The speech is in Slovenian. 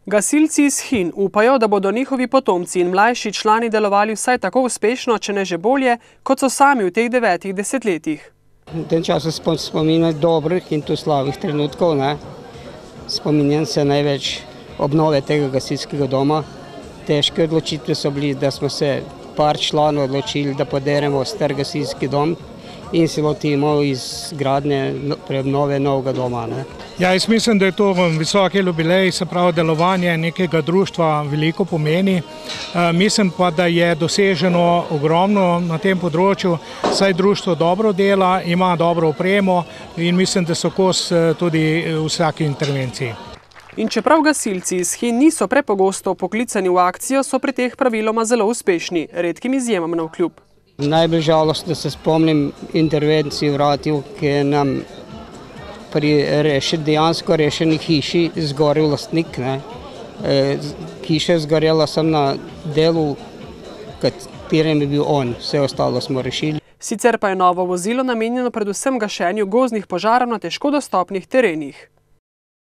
Gasilci iz Hin upajo, da bodo njihovi potomci in mlajši člani delovali vsaj tako uspešno, če ne že bolje, kot so sami v teh 9 desetletjih. V tem času spominjam dobrih in tudi slabih trenutkov. Spominjam se največ obnove tega gasilskega doma. Težke odločitve so bili, da smo se par članov odločili, da poderemo star gasilski dom in se lotimo izgradnje preobnove novega doma. Jaz mislim, da je to visoki jubilej, se pravi delovanje nekega društva veliko pomeni. Mislim pa, da je doseženo ogromno na tem področju, saj društvo dobro dela, ima dobro opremo in mislim, da so kos tudi vsaki intervenciji. In čeprav gasilci iz Hin niso prepogosto poklicani v akcijo, so pri teh praviloma zelo uspešni, redkim izjemam navkljub. Najbolj žalostno se spomnim intervencij v Ratiju, ki je nam pri dejansko rešeni hiši zgorel lastnik. Hiša je zgorela samo na delu, katerem je bil on, vse ostalo smo rešili. Sicer pa je novo vozilo namenjeno predvsem gašenju gozdnih požarov na težko dostopnih terenih.